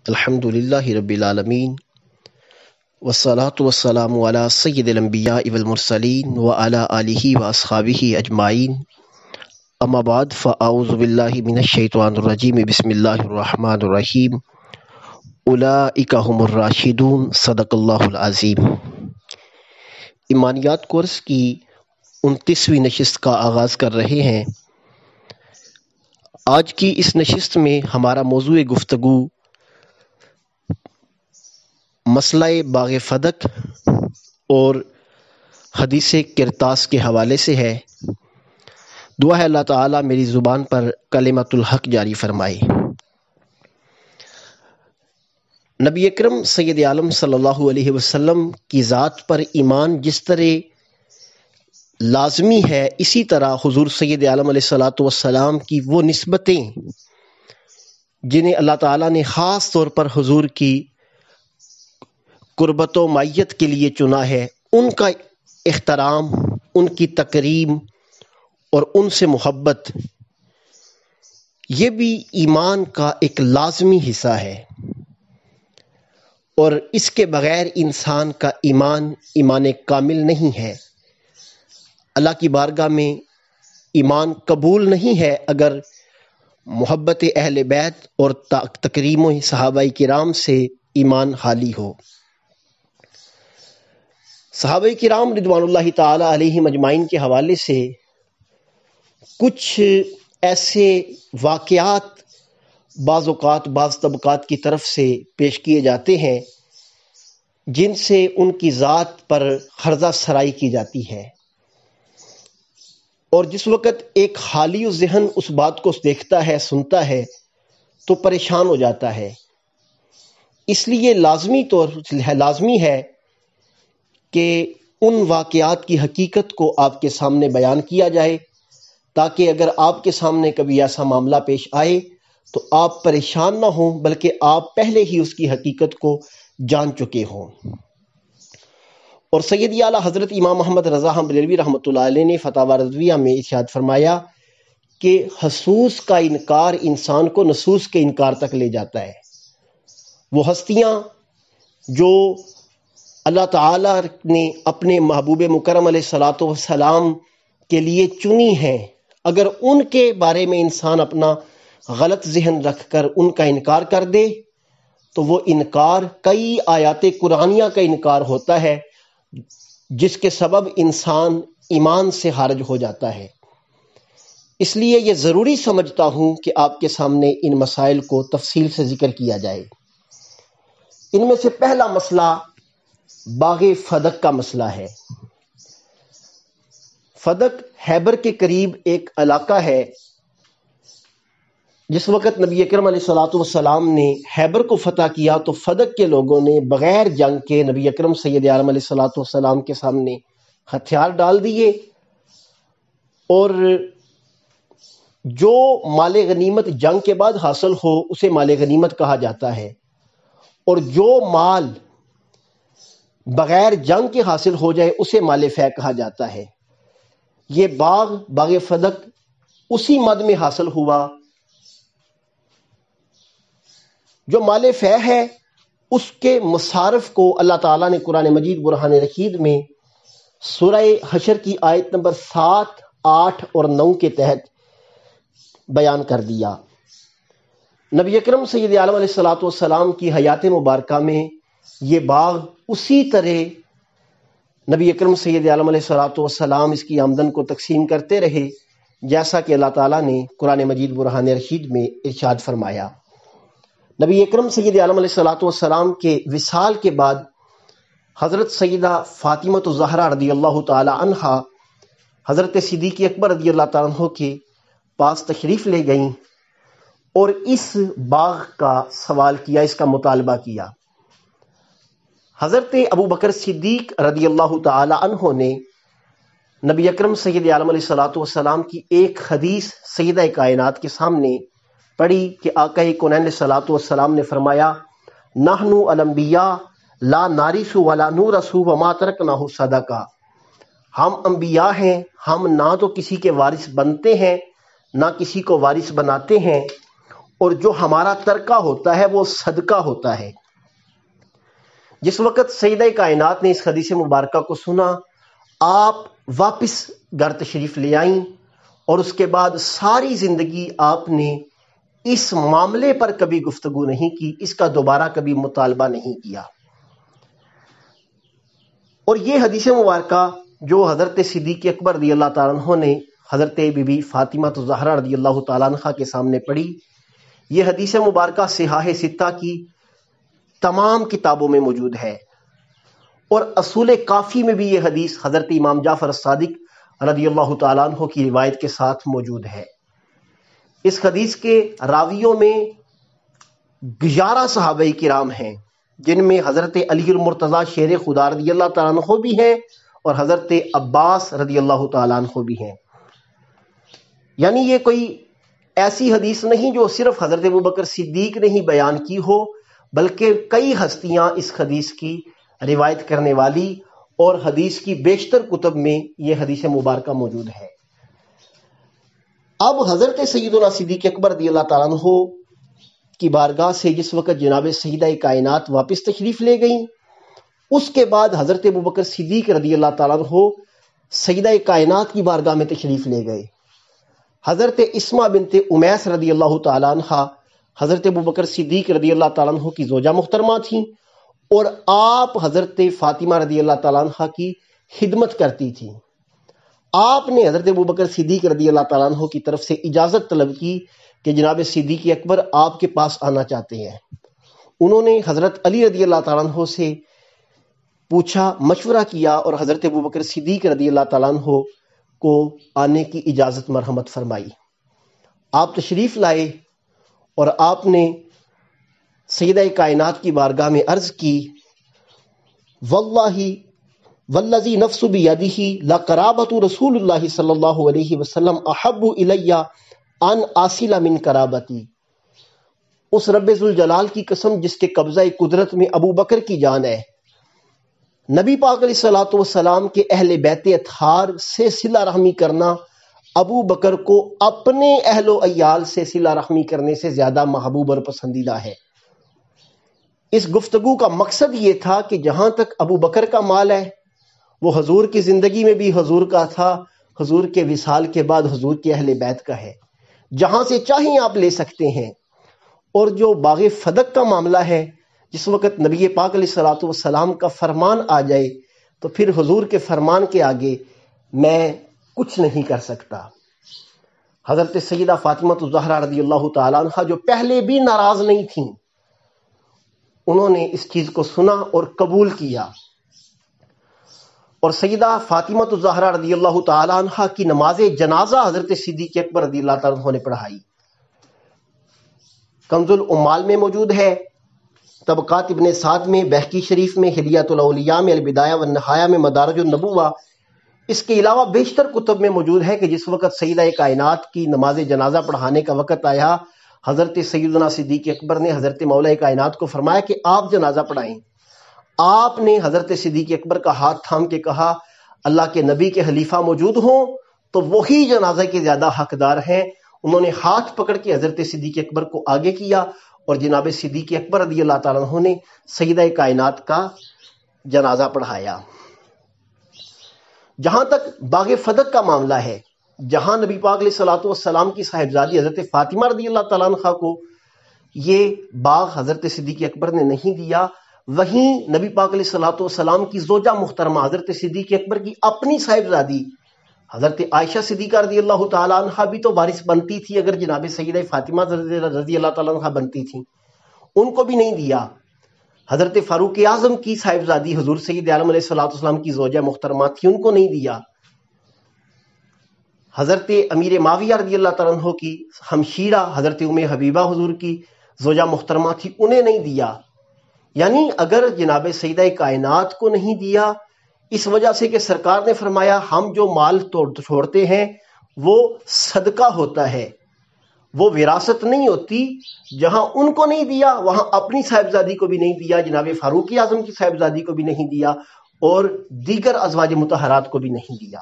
الحمدللہ رب العالمین والصلاة والسلام علی سید الانبیاء والمرسلین وعلی آلہ واصحابہ اجمعین اما بعد فاعوذ باللہ من الشیطان الرجیم بسم اللہ الرحمن الرحیم اولئک هم الراشدون صدق اللہ العظیم۔ ایمانیات کورس کی 29ویں نشست کا آغاز کر رہے ہیں۔ آج کی اس نشست میں ہمارا موضوع گفتگو مسئلہ باغ فدق اور حدیث کرتاس کے حوالے سے ہے۔ دعا ہے اللہ تعالیٰ میری زبان پر کلمۃ الحق جاری فرمائے۔ نبی اکرم سید عالم صلی اللہ علیہ وسلم کی ذات پر ایمان جس طرح لازمی ہے، اسی طرح حضور سید عالم علیہ الصلوۃ والسلام کی وہ نسبتیں جنہیں اللہ تعالیٰ نے خاص طور پر حضور کی قربت و معیت کے لیے چنا ہے، ان کا احترام، ان کی تکریم اور ان سے محبت، یہ بھی ایمان کا ایک لازمی حصہ ہے، اور اس کے بغیر انسان کا ایمان کامل نہیں ہے۔ اللہ کی بارگاہ میں ایمان قبول نہیں ہے اگر محبت اہل بیت اور تکریم و صحابہ کرام سے ایمان خالی ہو۔ صحابہ کرام رضوان اللہ تعالی علیہم اجمعین کے حوالے سے کچھ ایسے واقعات بعض اوقات بعض طبقات کی طرف سے پیش کیے جاتے ہیں جن سے ان کی ذات پر خرزہ سرائی کی جاتی ہے، اور جس وقت ایک خالی ذہن اس بات کو دیکھتا ہے، سنتا ہے، تو پریشان ہو جاتا ہے۔ اس لیے لازمی ہے کہ ان واقعات کی حقیقت کو آپ کے سامنے بیان کیا جائے، تاکہ اگر آپ کے سامنے کبھی ایسا معاملہ پیش آئے تو آپ پریشان نہ ہوں، بلکہ آپ پہلے ہی اس کی حقیقت کو جان چکے ہوں۔ اور سید اعلیٰ حضرت امام محمد رضا بریلوی رحمۃ اللہ علیہ نے فتاوی رضویہ میں ارشاد فرمایا کہ حصوص کا انکار انسان کو نصوص کے انکار تک لے جاتا ہے۔ وہ ہستیاں جو اللہ تعالیٰ نے اپنے محبوب مکرم علیہ الصلوۃ والسلام کے لیے چنی ہیں، اگر ان کے بارے میں انسان اپنا غلط ذہن رکھ کر ان کا انکار کر دے تو وہ انکار کئی آیات قرآنیہ کا انکار ہوتا ہے، جس کے سبب انسان ایمان سے خارج ہو جاتا ہے۔ اس لیے یہ ضروری سمجھتا ہوں کہ آپ کے سامنے ان مسائل کو تفصیل سے ذکر کیا جائے۔ ان میں سے پہلا مسئلہ باغ فدق کا مسئلہ ہے۔ فدق خیبر کے قریب ایک علاقہ ہے۔ جس وقت نبی اکرم علیہ الصلوۃ والسلام نے خیبر کو فتح کیا تو فدق کے لوگوں نے بغیر جنگ کے نبی اکرم سید عالم علیہ الصلوۃ والسلام کے سامنے ہتھیار ڈال دیے، اور جو مال غنیمت جنگ کے بعد حاصل ہو اسے مال غنیمت کہا جاتا ہے، اور جو مال بغیر جنگ کے حاصل ہو جائے اسے مال فے کہا جاتا ہے۔ یہ باغ فدق اسی مد میں حاصل ہوا۔ جو مال فے ہے اس کے مصارف کو اللہ تعالیٰ نے قرآن مجید برہان رشید میں سورہ حشر کی آیت نمبر 7، 8 اور 9 کے تحت بیان کر دیا۔ نبی اکرم سید عالم علیہ الصلوۃ والسلام کی حیات مبارکہ میں یہ باغ اسی طرح نبی اکرم سید عالم علیہ الصلوۃ والسلام اس کی آمدن کو تقسیم کرتے رہے، جیسا کہ اللہ تعالیٰ نے قرآن مجید برہان رشید میں ارشاد فرمایا۔ نبی اکرم سید عالم علیہ الصلوۃ والسلام کے وصال کے بعد حضرت سیدہ فاطمہ الزہرا رضی اللہ تعالی عنہا حضرت صدیق اکبر رضی اللہ تعالیٰ عنہ کے پاس تشریف لے گئیں اور اس باغ کا سوال کیا، اس کا مطالبہ کیا۔ حضرت ابو بکر صدیق رضی اللہ تعالی عنہ نے نبی اکرم سید عالم علیہ الصلوۃ والسلام کی ایک حدیث سیدہ کائنات کے سامنے پڑھی کہ آقا کونین علیہ الصلوۃ والسلام نے فرمایا، نحن الانبیاء لا نارث ولا نورث وما ترکنہ صدقہ، ہم انبیاء ہیں، ہم نہ تو کسی کے وارث بنتے ہیں نہ کسی کو وارث بناتے ہیں، اور جو ہمارا ترکہ ہوتا ہے وہ صدقہ ہوتا ہے۔ جس وقت سیدہ کائنات نے اس حدیث مبارکہ کو سنا، آپ واپس گھر تشریف لے آئیں، اور اس کے بعد ساری زندگی آپ نے اس معاملے پر کبھی گفتگو نہیں کی، اس کا دوبارہ کبھی مطالبہ نہیں کیا۔ اور یہ حدیث مبارکہ جو حضرت صدیق اکبر رضی اللہ تعالیٰ عنہ نے حضرت بی بی فاطمہ الزہرا رضی اللہ تعالیٰ عنہ کے سامنے پڑھی، یہ حدیث مبارکہ صحاح ستہ کی تمام کتابوں میں موجود ہے، اور اصول کافی میں بھی یہ حدیث حضرت امام جعفر الصادق رضی اللہ تعالیٰ عنہ کی روایت کے ساتھ موجود ہے۔ اس حدیث کے راویوں میں 11 صحابہ کرام ہیں، جن میں حضرت علی المرتضیٰ شیر خدا رضی اللہ تعالیٰ عنہ بھی ہیں، اور حضرت عباس رضی اللہ تعالیٰ عنہ بھی ہیں۔ یعنی یہ کوئی ایسی حدیث نہیں جو صرف حضرت ابوبکر صدیق نے ہی بیان کی ہو، بلکہ کئی ہستیاں اس حدیث کی روایت کرنے والی، اور حدیث کی بیشتر کتب میں یہ حدیث مبارکہ موجود ہے۔ اب حضرت سیدنا صدیق اکبر رضی اللہ تعالیٰ عنہ کی بارگاہ سے جس وقت جناب سیدہ کائنات واپس تشریف لے گئیں، اس کے بعد حضرت ابوبکر صدیق رضی اللہ تعالیٰ عنہ سیدہ کائنات کی بارگاہ میں تشریف لے گئے۔ حضرت اسمہ بنت امیس رضی اللہ تعالیٰ عنہ حضرت ابوبکر صدیق رضی اللہ تعالیٰ عنہ کی زوجہ محترمہ تھیں، اور آپ حضرت فاطمہ رضی اللہ تعالیٰ عنہ کی خدمت کرتی تھیں۔ آپ نے حضرت ابوبکر صدیق رضی اللہ تعالیٰ عنہ کی طرف سے اجازت طلب کی کہ جناب صدیق اکبر آپ کے پاس آنا چاہتے ہیں۔ انہوں نے حضرت علی رضی اللہ تعالیٰ عنہ سے پوچھا، مشورہ کیا، اور حضرت ابوبکر صدیق رضی اللہ تعالیٰ عنہ کو آنے کی اجازت مرحمت فرمائی۔ آپ تشریف لائے، اور آپ نے سیدہ کائنات کی بارگاہ میں عرض کی، واللہ والذی نفس بیدہ لقرابۃ رسول اللہ صلی اللہ علیہ وسلم احب الی ان آصل من قرابتی۔ اس رب ذوالجلال کی قسم جس کے قبضہ قدرت میں ابو بکر کی جان ہے، نبی پاک علیہ الصلوۃ والسلام کے اہل بیت اطہار سے صلہ رحمی کرنا ابو بکر کو اپنے اہل و عیال سے صلہ رحمی کرنے سے زیادہ محبوب اور پسندیدہ ہے۔ اس گفتگو کا مقصد یہ تھا کہ جہاں تک ابو بکر کا مال ہے، وہ حضور کی زندگی میں بھی حضور کا تھا، حضور کے وصال کے بعد حضور کے اہل بیت کا ہے، جہاں سے چاہیں آپ لے سکتے ہیں۔ اور جو باغ فدق کا معاملہ ہے، جس وقت نبی پاک علیہ الصلوۃ والسلام کا فرمان آ جائے تو پھر حضور کے فرمان کے آگے میں کچھ نہیں کر سکتا۔ حضرت سیدہ فاطمہ الزہرا رضی اللہ تعالیٰ عنہ جو پہلے بھی ناراض نہیں تھیں، انہوں نے اس چیز کو سنا اور قبول کیا، اور سیدہ فاطمہ الزہرا رضی اللہ تعالیٰ عنہ کی نماز جنازہ حضرت صدیق اکبر رضی اللہ تعالیٰ عنہ نے پڑھائی۔ کنز العمال میں موجود ہے، طبقات ابن سعد میں، بہقی شریف میں، حلیۃ الاولیاء میں، البدایہ والنہایہ میں، مدارج النبوہ، اس کے علاوہ بیشتر کتب میں موجود ہے کہ جس وقت سیدہ کائنات کی نماز جنازہ پڑھانے کا وقت آیا، حضرت سیدنا صدیق اکبر نے حضرت مولا کائنات کو فرمایا کہ آپ جنازہ پڑھائیں۔ آپ نے حضرت صدیق اکبر کا ہاتھ تھام کے کہا، اللہ کے نبی کے خلیفہ موجود ہوں تو وہی جنازہ کے زیادہ حقدار ہیں۔ انہوں نے ہاتھ پکڑ کے حضرت صدیق اکبر کو آگے کیا، اور جناب صدیق اکبر رضی اللہ تعالیٰ عنہ نے سیدہ کائنات کا جنازہ پڑھایا۔ جہاں تک باغ فدق کا معاملہ ہے، جہاں نبی پاک علیہ الصلوۃ والسلام کی صاحبزادی حضرت فاطمہ رضی اللہ تعالیٰ عنہ کو یہ باغ حضرت صدیق اکبر نے نہیں دیا، وہیں نبی پاک علیہ الصلوۃ والسلام کی زوجہ محترمہ حضرت صدیق اکبر کی اپنی صاحبزادی حضرت عائشہ صدیقہ رضی اللہ تعالیٰ عنہ بھی تو وارث بنتی تھی اگر جناب سیدہ فاطمہ رضی اللہ تعالیٰ عنہ بنتی تھیں، ان کو بھی نہیں دیا۔ حضرت فاروق اعظم کی صاحبزادی حضور سید عالم علیہ الصلوۃ والسلام کی زوجہ محترمہ تھی، ان کو نہیں دیا۔ حضرت امیر معاویہ رضی اللہ تعالیٰ عنہ کی ہمشیرہ حضرت ام حبیبہ حضور کی زوجہ محترمہ تھی، انہیں نہیں دیا۔ یعنی اگر جناب سیدہ کائنات کو نہیں دیا اس وجہ سے کہ سرکار نے فرمایا ہم جو مال چھوڑتے ہیں وہ صدقہ ہوتا ہے، وہ وراثت نہیں ہوتی، جہاں ان کو نہیں دیا وہاں اپنی صاحبزادی کو بھی نہیں دیا، جناب فاروق اعظم کی صاحبزادی کو بھی نہیں دیا، اور دیگر ازواج مطہرات کو بھی نہیں دیا۔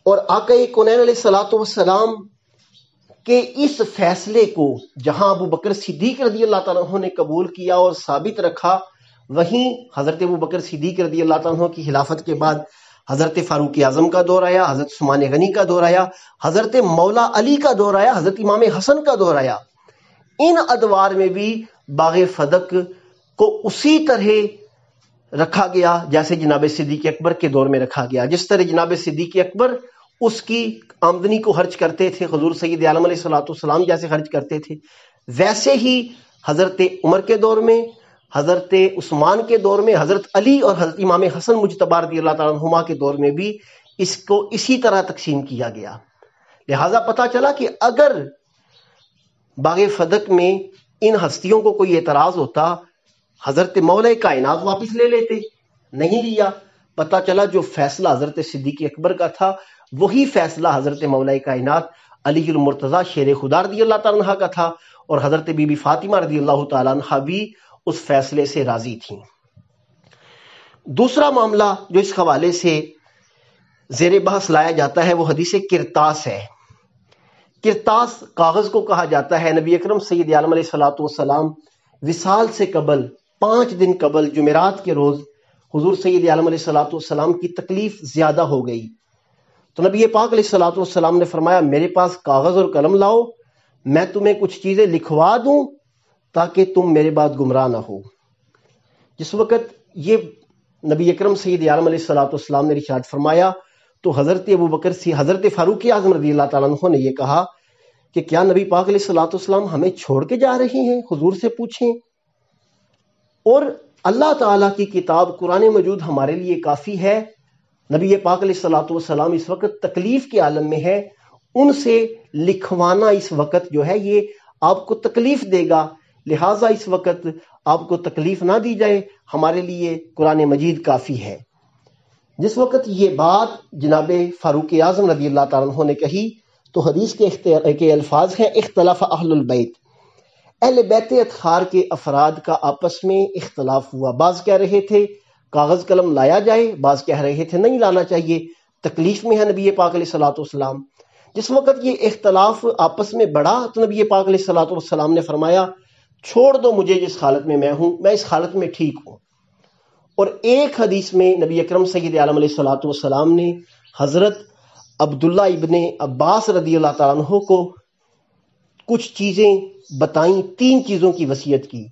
اور آقا کونین علیہ الصلوۃ والسلام کہ اس فیصلے کو جہاں ابو بکر صدیق رضی اللہ تعالیٰ عنہ نے قبول کیا اور ثابت رکھا، وہیں حضرت ابو بکر صدیق رضی اللہ تعالیٰ عنہ کی خلافت کے بعد حضرت فاروق اعظم کا دور آیا، حضرت عثمان غنی کا دور آیا، حضرت مولا علی کا دور آیا، حضرت امام حسن کا دور آیا۔ ان ادوار میں بھی باغ فدق کو اسی طرح رکھا گیا جیسے جناب صدیق اکبر کے دور میں رکھا گیا۔ جس طرح جناب صدیق اکبر اس کی آمدنی کو خرچ کرتے تھے، حضور سید عالم علیہ الصلوۃ والسلام جیسے خرچ کرتے تھے، ویسے ہی حضرت عمر کے دور میں، حضرت عثمان کے دور میں، حضرت علی اور حضرت امام حسن مجتبی رضی اللہ تعالیٰ عنہما کے دور میں بھی اس کو اسی طرح تقسیم کیا گیا۔ لہذا پتہ چلا کہ اگر باغ فدق میں ان ہستیوں کو کوئی اعتراض ہوتا، حضرت مولا کائنات واپس لے لیتے، نہیں لیا۔ پتہ چلا جو فیصلہ حضرت صدیق اکبر کا تھا وہی فیصلہ حضرت مولا کائنات علی المرتضیٰ شیر خدا رضی اللہ تعالیٰ عنہ کا تھا، اور حضرت بی بی فاطمہ رضی اللہ تعالیٰ عنہ بھی اس فیصلے سے راضی تھیں۔ دوسرا معاملہ جو اس حوالے سے زیر بحث لایا جاتا ہے وہ حدیث کرتاس ہے۔ کرتاس کاغذ کو کہا جاتا ہے۔ نبی اکرم سید عالم علیہ الصلوۃ والسلام وصال سے قبل 5 دن قبل جمعرات کے روز حضور سید عالم علیہ الصلوۃ والسلام کی تکلیف زیادہ ہو گئی، تو نبی پاک علیہ الصلوۃ والسلام نے فرمایا میرے پاس کاغذ اور قلم لاؤ، میں تمہیں کچھ چیزیں لکھوا دوں تاکہ تم میرے بعد گمراہ نہ ہو۔ جس وقت یہ نبی اکرم سید عالم علیہ الصلوۃ والسلام نے ارشاد فرمایا تو حضرت ابو بکر حضرت فاروق اعظم رضی اللہ تعالیٰ عنہ نے یہ کہا کہ کیا نبی پاک علیہ الصلوۃ والسلام ہمیں چھوڑ کے جا رہے ہیں؟ حضور سے پوچھیں۔ اور اللہ تعالیٰ کی کتاب قرآن مجید ہمارے لیے کافی ہے۔ نبی پاک علیہ الصلوۃ والسلام اس وقت تکلیف کے عالم میں ہے، ان سے لکھوانا اس وقت جو ہے یہ آپ کو تکلیف دے گا، لہٰذا اس وقت آپ کو تکلیف نہ دی جائے، ہمارے لیے قرآن مجید کافی ہے۔ جس وقت یہ بات جناب فاروق اعظم رضی اللہ تعالیٰ عنہ نے کہی تو حدیث کے الفاظ ہیں اختلاف اہل البیت، اہل بیت اطہار کے افراد کا آپس میں اختلاف ہوا۔ بعض کہہ رہے تھے کاغذ قلم لایا جائے، بعض کہہ رہے تھے نہیں لانا چاہیے، تکلیف میں ہے نبی پاک علیہ الصلوۃ والسلام۔ جس وقت یہ اختلاف آپس میں بڑھا تو نبی پاک علیہ الصلوۃ والسلام نے فرمایا چھوڑ دو مجھے جس حالت میں میں ہوں، میں اس حالت میں ٹھیک ہوں۔ اور ایک حدیث میں نبی اکرم سید عالم علیہ الصلوۃ والسلام نے حضرت عبداللہ ابن عباس رضی اللہ تعالیٰ عنہ کو کچھ چیزیں بتائیں، 3 چیزوں کی وصیت کی۔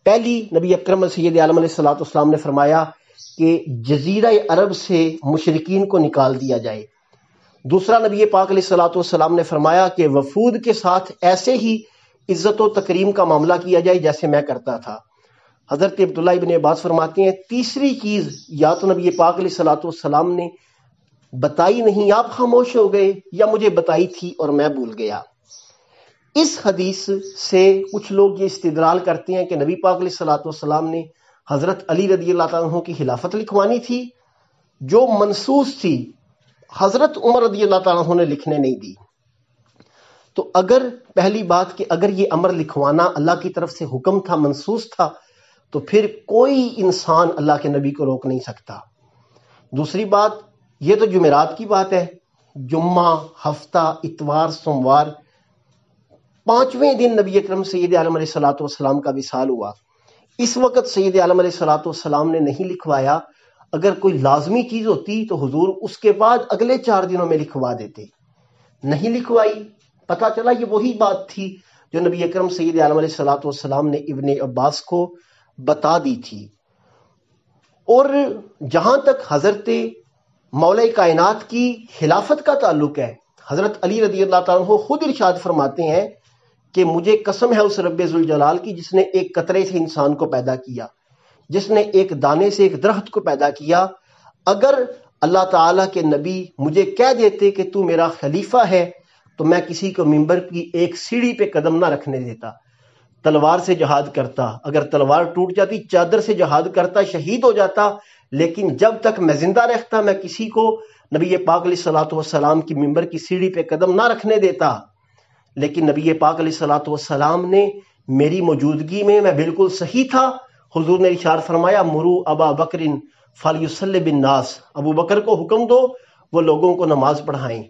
پہلی، نبی اکرم سید عالم علیہ الصلوۃ والسلام نے فرمایا کہ جزیرہ عرب سے مشرکین کو نکال دیا جائے۔ دوسرا، نبی پاک علیہ الصلوۃ والسلام نے فرمایا کہ وفود کے ساتھ ایسے ہی عزت و تکریم کا معاملہ کیا جائے جیسے میں کرتا تھا۔ حضرت عبداللہ ابن عباس فرماتے ہیں تیسری چیز یا تو نبی پاک علیہ الصلوۃ والسلام نے بتائی نہیں، آپ خاموش ہو گئے، یا مجھے بتائی تھی اور میں بھول گیا۔ اس حدیث سے کچھ لوگ یہ استدلال کرتے ہیں کہ نبی پاک علیہ الصلوۃ والسلام نے حضرت علی رضی اللہ تعالیٰ عنہ کی خلافت لکھوانی تھی جو منسوخ تھی، حضرت عمر رضی اللہ تعالیٰ عنہ نے لکھنے نہیں دی۔ تو اگر پہلی بات کہ اگر یہ امر لکھوانا اللہ کی طرف سے حکم تھا، منسوخ تھا، تو پھر کوئی انسان اللہ کے نبی کو روک نہیں سکتا۔ دوسری بات، یہ تو جمعرات کی بات ہے، جمعہ، ہفتہ، اتوار، سوموار، 5ویں دن نبی اکرم سید عالم علیہ الصلوۃ والسلام کا وصال ہوا۔ اس وقت سید عالم علیہ الصلوۃ والسلام نے نہیں لکھوایا، اگر کوئی لازمی چیز ہوتی تو حضور اس کے بعد اگلے 4 دنوں میں لکھوا دیتے، نہیں لکھوائی۔ پتہ چلا یہ وہی بات تھی جو نبی اکرم سید عالم علیہ الصلوۃ والسلام نے ابن عباس کو بتا دی تھی۔ اور جہاں تک حضرت مولا کائنات کی خلافت کا تعلق ہے، حضرت علی رضی اللہ تعالیٰ عنہ خود ارشاد فرماتے ہیں کہ مجھے قسم ہے اس رب ذوالجلال کی جس نے ایک قطرے سے انسان کو پیدا کیا، جس نے ایک دانے سے ایک درخت کو پیدا کیا، اگر اللہ تعالیٰ کے نبی مجھے کہہ دیتے کہ تو میرا خلیفہ ہے تو میں کسی کو ممبر کی ایک سیڑھی پہ قدم نہ رکھنے دیتا، تلوار سے جہاد کرتا، اگر تلوار ٹوٹ جاتی چادر سے جہاد کرتا، شہید ہو جاتا، لیکن جب تک میں زندہ رہتا میں کسی کو نبی پاک علیہ الصلوۃ والسلام کی ممبر کی سیڑھی پہ قدم نہ رکھنے دیتا۔ لیکن نبی پاک علیہ الصلوۃ والسلام نے میری موجودگی میں بالکل صحیح تھا، حضور نے ارشاد فرمایا مرو ابا بکر فلیصلی بالناس، ابو بکر کو حکم دو وہ لوگوں کو نماز پڑھائیں۔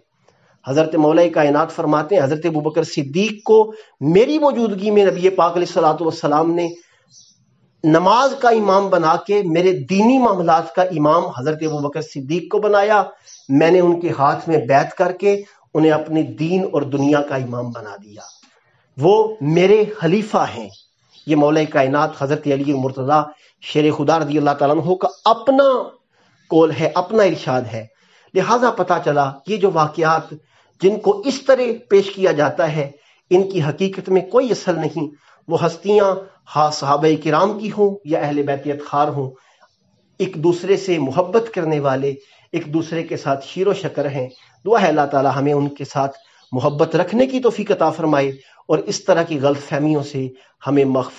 حضرت مولا کائنات فرماتے ہیں حضرت ابوبکر صدیق کو میری موجودگی میں نبی پاک علیہ الصلوۃ والسلام نے نماز کا امام بنا کے میرے دینی معاملات کا امام حضرت ابوبکر صدیق کو بنایا. میں نے ان کے ہاتھ میں بیعت کر کے انہیں اپنے دین اور دنیا کا امام بنا دیا. وہ میرے خلیفہ ہیں. یہ مولا کائنات حضرت علی مرتضیٰ شیر خدا رضی اللہ تعالیٰ عنہ کا اپنا قول ہے، اپنا ارشاد ہے. لہٰذا پتہ چلا یہ جو واقعات جن کو اس طرح پیش کیا جاتا ہے ان کی حقیقت میں کوئی اصل نہیں. وہ ہستیاں ہاں صحابہ کرام کی ہوں یا اہل بیت اطہار ہوں، ایک دوسرے سے محبت کرنے والے، ایک دوسرے کے ساتھ شیر و شکر ہیں. دعا ہے اللہ تعالی ہمیں ان کے ساتھ محبت رکھنے کی توفیق عطا فرمائے اور اس طرح کی غلط فہمیوں سے ہمیں محفوظ